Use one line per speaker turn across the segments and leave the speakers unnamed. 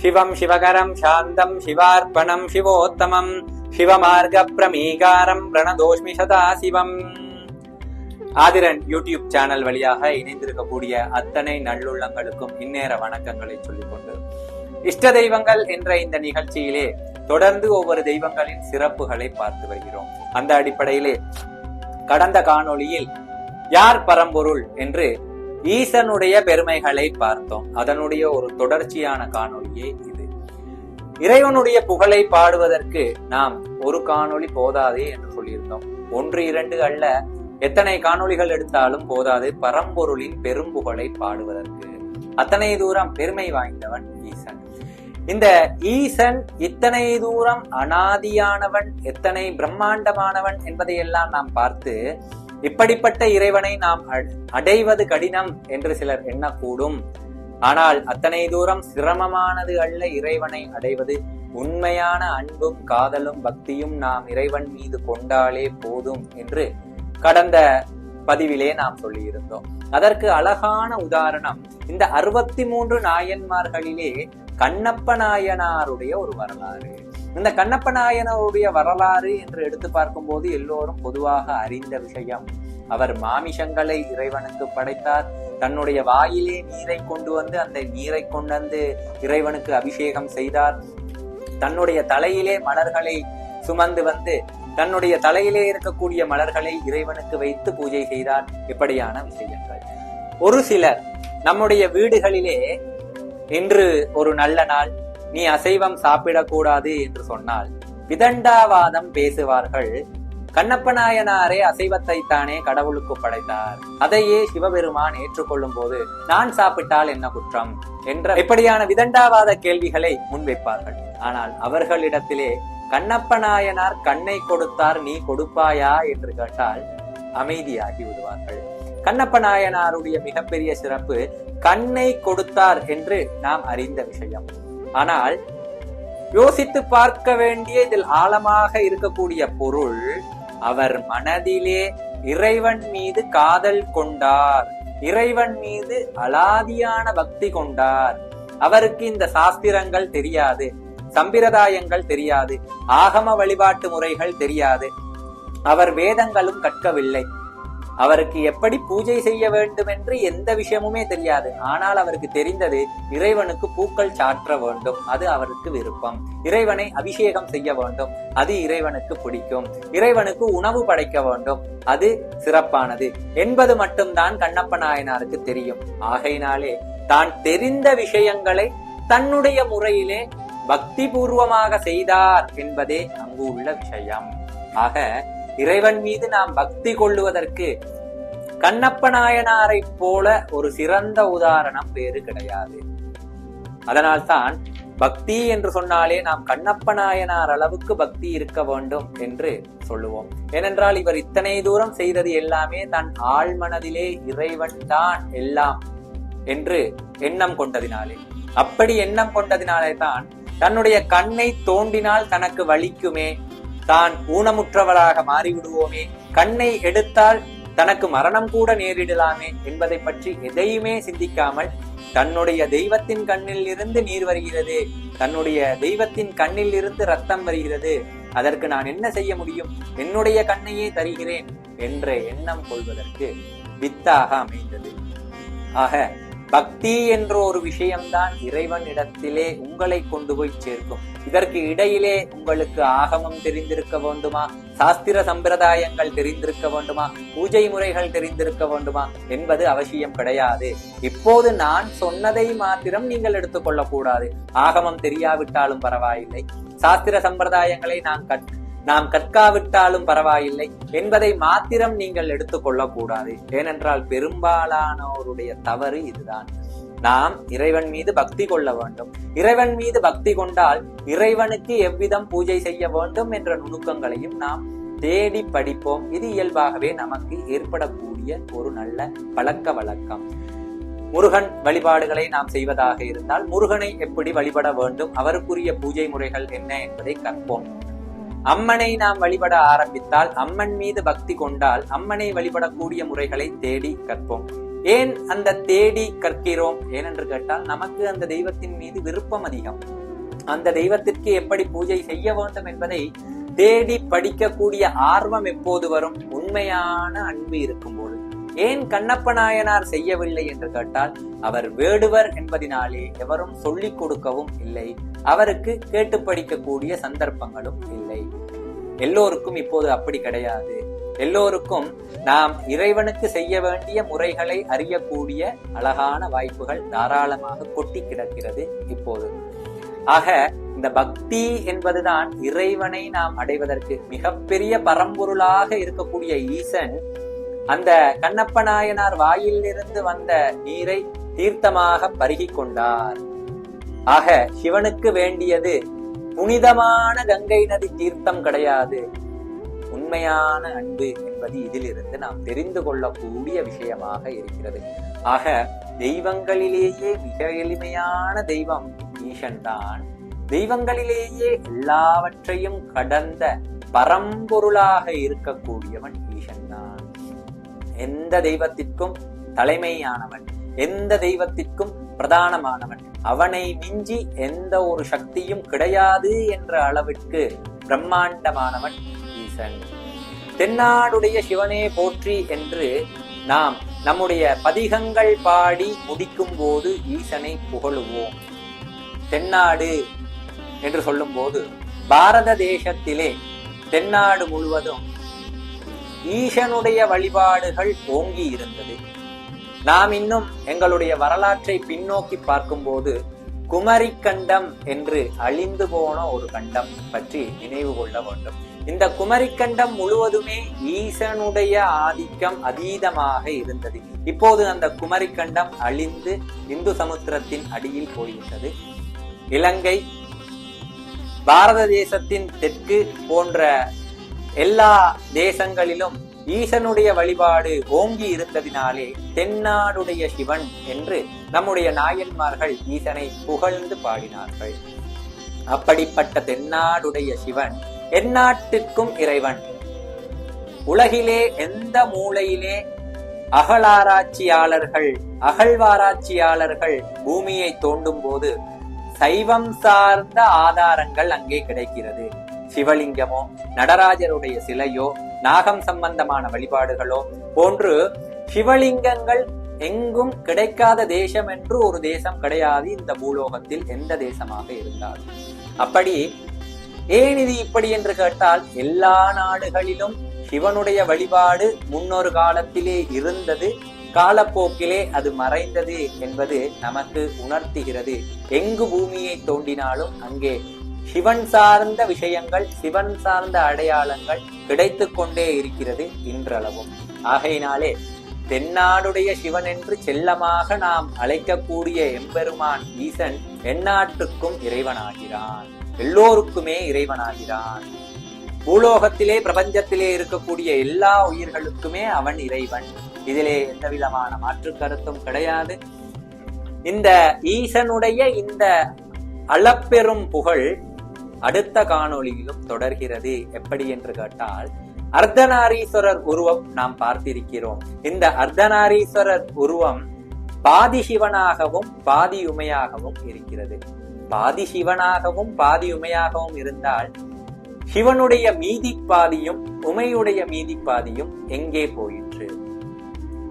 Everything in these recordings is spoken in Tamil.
சிவம் சிவகரம் சாந்தம் சிவார்ப்பணம் சிவோத்தமம் சிவமார்க பிரமீகாரம் பிரணதோஷ்மி சதா சிவம். ஆதிரன் யூடியூப் சேனல் வழியாக இணைந்திருக்கக்கூடிய அத்தனை நல்லுள்ளங்களுக்கும் இந்நேர வணக்கங்களை சொல்லிக்கொண்டு, இஷ்ட தெய்வங்கள் என்ற இந்த நிகழ்ச்சியிலே தொடர்ந்து ஒவ்வொரு தெய்வங்களின் சிறப்புகளை பார்த்து வருகிறோம். அந்த அடிப்படையிலே கடந்த காணொளியில் யார் பரம்பொருள் என்று ஈசனுடைய பெருமைகளை பார்த்தோம். அதனுடைய ஒரு தொடர்ச்சியான காணொளியே இது. இறைவனுடைய புகழை பாடுவதற்கு நாம் ஒரு காணொளி போதாதே என்று சொல்லியிருந்தோம். 1, 2 அல்ல, எத்தனை காணொளிகள் எடுத்தாலும் போதாது பரம்பொருளின் பெரும்புகழை பாடுவதற்கு. அத்தனை தூரம் பெருமை வாய்ந்தவன் ஈசன். இந்த ஈசன் இத்தனை தூரம் அனாதியானவன், எத்தனை பிரம்மாண்டமானவன் என்பதையெல்லாம் நாம் பார்த்து, இப்படிப்பட்ட இறைவனை நாம் அடைவது கடினம் என்று சிலர் எண்ணக்கூடும். ஆனால் அத்தனை தூரம் சிரமமானது அல்ல இறைவனை அடைவது. உண்மையான அன்பும் காதலும் பக்தியும் நாம் இறைவன் மீது கொண்டாலே போதும் என்று கடந்த பதிவிலே நாம் சொல்லியிருந்தோம். அதற்கு அழகான உதாரணம் இந்த 63 நாயன்மார்களிலே கண்ணப்ப நாயனாருடைய ஒரு வரலாறு. இந்த கண்ணப்ப நாயனாருடைய வரலாறு என்று எடுத்து பார்க்கும் போது எல்லோரும் பொதுவாக அறிந்த விஷயம். அவர் மாமிஷங்களை இறைவனுக்கு படைத்தார். தன்னுடைய வாயிலே நீரை கொண்டு வந்து அந்த நீரை கொண்டு வந்து இறைவனுக்கு அபிஷேகம் செய்தார். தன்னுடைய தலையிலே மலர்களை சுமந்து வந்து தன்னுடைய தலையிலே இருக்கக்கூடிய மலர்களை இறைவனுக்கு வைத்து பூஜை செய்தார். இப்படியான விஷயங்கள். ஒரு சிலர் நம்முடைய வீடுகளிலே இன்று ஒரு நல்ல நாள், நீ அசைவம் சாப்பிடக்கூடாது என்று சொன்னால் விதண்டாவாதம் பேசுவார்கள். கண்ணப்ப நாயனாரே அசைவத்தை தானே கடவுளுக்கு படைத்தார், அதையே சிவபெருமான் ஏற்றுக்கொள்ளும் போது நான் சாப்பிட்டால் என்ன குற்றம் என்ற இப்படியான விதண்டாவாத கேள்விகளை முன்வைப்பார்கள். ஆனால் அவர்களிடத்திலே கண்ணப்ப நாயனார் கண்ணை கொடுத்தார், நீ கொடுப்பாயா என்று கேட்டால் அமைதியாகி விடுவார்கள். கண்ணப்ப நாயனாருடைய மிகப்பெரிய சிறப்பு கண்ணை கொடுத்தார் என்று நாம் அறிந்த விஷயம். ஆனால் யோசித்து பார்க்க வேண்டிய இதில் ஆழமாக இருக்கக்கூடிய பொருள், அவர் மனதிலே இறைவன் மீது காதல் கொண்டார், இறைவன் மீது அலாதியான பக்தி கொண்டார். அவருக்கு இந்த சாஸ்திரங்கள் தெரியாது, சம்பிரதாயங்கள் தெரியாது, ஆகம வழிபாட்டு முறைகள் தெரியாது, அவர் வேதங்களும் கற்கவில்லை, அவருக்கு எப்படி பூஜை செய்ய வேண்டும் என்று எந்த விஷயமுமே தெரியாது. ஆனால் அவருக்கு தெரிந்தது இறைவனுக்கு பூக்கள் சாற்ற வேண்டும், அது அவருக்கு விருப்பம். இறைவனை அபிஷேகம் செய்ய வேண்டும், அது இறைவனுக்கு பிடிக்கும். இறைவனுக்கு உணவு படைக்க வேண்டும், அது சிறப்பானது என்பது மட்டும்தான் கண்ணப்ப நாயனாருக்கு தெரியும். ஆகையினாலே தான் தெரிந்த விஷயங்களை தன்னுடைய முறையிலே பக்தி பூர்வமாக செய்தார் என்பதே அங்கு உள்ள விஷயம். ஆக இறைவன் மீது நாம் பக்தி கொள்ளுவதற்கு கண்ணப்ப நாயனாரை போல ஒரு சிறந்த உதாரணம் வேறு கிடையாது. அதனால்தான் பக்தி என்று சொன்னாலே நாம் கண்ணப்ப நாயனார் அளவுக்கு பக்தி இருக்க வேண்டும் என்று சொல்லுவோம். ஏனென்றால் இவர் இத்தனை தூரம் செய்தது எல்லாமே தன் ஆழ்மனதிலே இறைவன் தான் எல்லாம் என்று எண்ணம் கொண்டதினாலே, அப்படி எண்ணம் கொண்டதினாலே தான் தன்னுடைய கண்ணை தோண்டினால் தனக்கு வலிக்குமே, தான் ஊனமுற்றவளாக மாறிவிடுவோமே, கண்ணை எடுத்தால் தனக்கு மரணம் கூட நேரிடலாமே என்பதை பற்றி எதையுமே சிந்திக்காமல், தன்னுடைய தெய்வத்தின் கண்ணில் இருந்து நீர் வருகிறது, தன்னுடைய தெய்வத்தின் கண்ணில் இருந்து ரத்தம் வருகிறது, அதற்கு நான் என்ன செய்ய முடியும், என்னுடைய கண்ணையே தருகிறேன் என்ற எண்ணம் கொள்வதற்கு வித்தாக அமைந்தது. ஆக பக்தி என்ற ஒரு விஷயம்தான் இறைவனிடத்திலே உங்களை கொண்டு போய் சேர்க்கும். இதற்கு இடையிலே உங்களுக்கு ஆகமம் தெரிந்திருக்க வேண்டுமா, சாஸ்திர சம்பிரதாயங்கள் தெரிந்திருக்க வேண்டுமா, பூஜை முறைகள் தெரிந்திருக்க வேண்டுமா என்பது அவசியம் கிடையாது. இப்போது நான் சொன்னதை மாத்திரம் நீங்கள் எடுத்துக்கொள்ளக்கூடாது. ஆகமம் தெரியாவிட்டாலும் பரவாயில்லை, சாஸ்திர சம்பிரதாயங்களை நாம் கற்காவிட்டாலும் பரவாயில்லை என்பதை மாத்திரம் நீங்கள் எடுத்துக்கொள்ளக்கூடாது. ஏனென்றால் பெரும்பாலானோருடைய தவறு இதுதான். நாம் இறைவன் மீது பக்தி கொள்ள வேண்டும். இறைவன் மீது பக்தி கொண்டால் இறைவனுக்கு எவ்விதம் பூஜை செய்ய வேண்டும் என்ற நுணுக்கங்களையும் நாம் தேடி படிப்போம். இது இயல்பாகவே நமக்கு ஏற்படக்கூடிய ஒரு நல்ல பழக்க வழக்கம். முருகன் வழிபாடுகளை நாம் செய்வதாக இருந்தால் முருகனை எப்படி வழிபட வேண்டும், அவருக்குரிய பூஜை முறைகள் என்ன என்பதை கற்போம். அம்மனை நாம் வழிபட ஆரம்பித்தால், அம்மன் மீது பக்தி கொண்டால் அம்மனை வழிபடக்கூடிய முறைகளை தேடி கற்போம். ஏன் அந்த தேடி கற்கிறோம்? ஏனென்று கேட்டால் நமக்கு அந்த தெய்வத்தின் மீது விருப்பம் அதிகம். அந்த தெய்வத்திற்கு எப்படி பூஜை செய்ய வேண்டும் என்பதை தேடி படிக்கக்கூடிய ஆர்வம் எப்போது வரும்? உண்மையான அன்பு இருக்கும்போது. ஏன் கண்ணப்ப நாயனார் செய்யவில்லை என்று கேட்டால், அவர் வேடுவர் என்பதினாலே எவரும் சொல்லிக் கொடுக்கவும் இல்லை, அவருக்கு கேட்டு படிக்கக்கூடிய சந்தர்ப்பங்களும் இல்லை. எல்லோருக்கும் இப்போது அப்படி கிடையாது. எல்லோருக்கும் நாம் இறைவனுக்கு செய்ய வேண்டிய முறைகளை அறியக்கூடிய அழகான வாய்ப்புகள் தாராளமாக கொட்டி கிடக்கிறது இப்போது. ஆக இந்த பக்தி என்பதுதான் இறைவனை நாம் அடைவதற்கு மிகப்பெரிய பரம்பொருளாக இருக்கக்கூடிய ஈசன் அந்த கண்ணப்ப நாயனார் வாயிலிருந்து வந்த நீரை தீர்த்தமாக பருகி கொண்டார். ஆக சிவனுக்கு வேண்டியது புனிதமான கங்கை நதி தீர்த்தம் கிடையாது, உண்மையான அன்பு என்பது இதிலிருந்து நாம் தெரிந்து கொள்ளக்கூடிய விஷயமாக இருக்கிறது. ஆக தெய்வங்களிலேயே மிக எளிமையான தெய்வம் ஈசன் தான். தெய்வங்களிலேயே எல்லாவற்றையும் கடந்த பரம்பொருளாக இருக்கக்கூடியவன் ஈசன் தான். எந்த தெய்வத்திற்கும் தலைமையானவன், எந்த தெய்வத்திற்கும் பிரதானமானவன், அவனை மிஞ்சி எந்த ஒரு சக்தியும் கிடையாது என்ற அளவிற்கு பிரம்மாண்டமானவன் ஈசன். தென்னாடுடைய சிவனே போற்றி என்று நாம் நம்முடைய பதிகங்கள் பாடி முடிக்கும் போது ஈசனை புகழுவோம். தென்னாடு என்று சொல்லும் போது பாரத தேசத்திலே தென்னாடு முழுவதும் ஈசனுடைய வழிபாடுகள் ஓங்கி இருந்தது. நாம் இன்னும் எங்களுடைய வரலாற்றை பின்னோக்கி பார்க்கும்போது குமரிக்கண்டம் என்று அழிந்து போன ஒரு கண்டம் பற்றி நினைவு கொள்ள வேண்டும். இந்த குமரிக்கண்டம் முழுவதுமே ஈசனுடைய ஆதிக்கம் அதீதமாக இருந்தது. இப்போது அந்த குமரிக்கண்டம் அழிந்து இந்து சமுத்திரத்தின் அடியில் போய்விட்டது. இலங்கை, பாரத தேசத்தின் தெற்கு போன்ற எல்லா தேசங்களிலும் ஈசனுடைய வழிபாடு ஓங்கி இருந்ததினாலே தென்னாடுடைய சிவன் என்று நம்முடைய நாயன்மார்கள் ஈசனை புகழ்ந்து பாடினார்கள். அப்படிப்பட்ட தென்னாடுடைய சிவன் எந்நாட்டுக்கும் இறைவன். உலகிலே எந்த மூலையிலே அகழ்வாராய்ச்சியாளர்கள் பூமியை தோண்டும் போது சைவம் சார்ந்த ஆதாரங்கள் அங்கே கிடைக்கிறது. சிவலிங்கமோ, நடராஜருடைய சிலையோ, நாகம் சம்பந்தமான வழிபாடுகளோ போன்று சிவலிங்கங்கள் எங்கும் கிடைக்காத தேசம் என்று ஒரு தேசம் கிடையாது இந்த பூலோகத்தில், எந்த தேசமாக இருந்தாலும். அப்படி ஏன் இது இப்படி என்று கேட்டால், எல்லா நாடுகளிலும் சிவனுடைய வழிபாடு முன்னொரு காலத்திலே இருந்தது, காலப்போக்கிலே அது மறைந்தது என்பது நமக்கு உணர்த்துகிறது. எங்கு பூமியை தோண்டினாலும் அங்கே சிவன் சார்ந்த விஷயங்கள், சிவன் சார்ந்த அடையாளங்கள் கிடைத்து கொண்டே இருக்கிறது இன்றளவும். ஆகையினாலே தென்னாடுடைய சிவன் என்று செல்லமாக நாம் அழைக்கக்கூடிய எம்பெருமான் ஈசன் எந்நாட்டுக்கும் இறைவனாகிறான், எல்லோருக்குமே இறைவனாகிறான். பூலோகத்திலே பிரபஞ்சத்திலே இருக்கக்கூடிய எல்லா உயிர்களுக்குமே அவன் இறைவன். இதிலே எந்த விதமான மாற்று கருத்தும் கிடையாது. இந்த ஈசனுடைய இந்த அளப்பெரும் புகழ் அடுத்த காணொளியிலும் தொடர்கிறது. எப்படி என்று கேட்டால், அர்த்தநாரீஸ்வரர் உருவம் நாம் பார்த்திருக்கிறோம். இந்த அர்த்தநாரீஸ்வரர் உருவம் பாதி சிவனாகவும் பாதி உமையாகவும் இருக்கிறது. பாதி சிவனாகவும் பாதி உமையாகவும் இருந்தால் சிவனுடைய மீதி பாதியும் உமையுடைய மீதி பாதியும் எங்கே போயிற்று?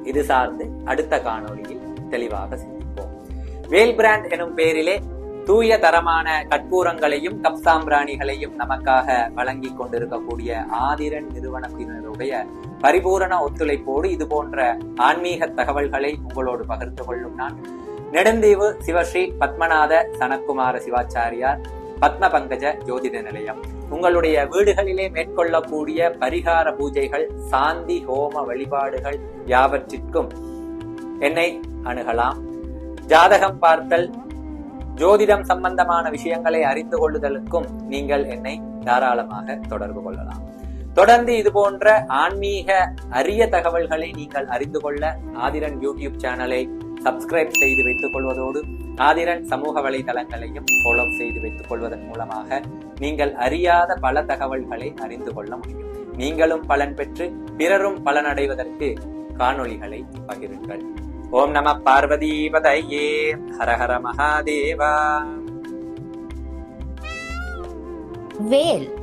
இது சார்ந்து அடுத்த காணொளியில் தெளிவாக சிந்திப்போம். வேல் பிராண்ட் எனும் பெயரிலே தூய தரமான கற்பூரங்களையும் கப்சாம்பிராணிகளையும் நமக்காக வழங்கி கொண்டிருக்கக்கூடிய ஆதிரன் நிறுவனத்தினருடைய பரிபூரண ஒத்துழைப்போடு இது போன்ற ஆன்மீக தகவல்களை உங்களோடு பகிர்ந்து கொள்ளும் நான் நெடுந்தீவு சிவஸ்ரீ பத்மநாத சனக்குமார சிவாச்சாரியார், பத்ம பங்கஜ ஜோதிட நிலையம். உங்களுடைய வீடுகளிலே மேற்கொள்ளக்கூடிய பரிகார பூஜைகள், சாந்தி ஹோம வழிபாடுகள் யாவற்றிற்கும் என்னை அணுகலாம். ஜாதகம் பார்த்தல், ஜோதிடம் சம்பந்தமான விஷயங்களை அறிந்து கொள்ளுதலுக்கும் நீங்கள் என்னை தாராளமாக தொடர்பு கொள்ளலாம். தொடர்ந்து இது போன்ற ஆன்மீக அரிய தகவல்களை நீங்கள் அறிந்து கொள்ள ஆதிரன் யூடியூப் சேனலை சப்ஸ்கிரைப் செய்து வைத்துக் கொள்வதோடு ஆதிரன் சமூக வலைதளங்களையும் ஃபாலோ செய்து வைத்துக் கொள்வதன் மூலமாக நீங்கள் அறியாத பல தகவல்களை அறிந்து கொள்ள முடியும். நீங்களும் பலன் பெற்று பிறரும் பலனடைவதற்கு காணொளிகளை பகிருங்கள். ஓம் நம பார்வதீபதையே. ஹர ஹர மகாதேவா.
வேல்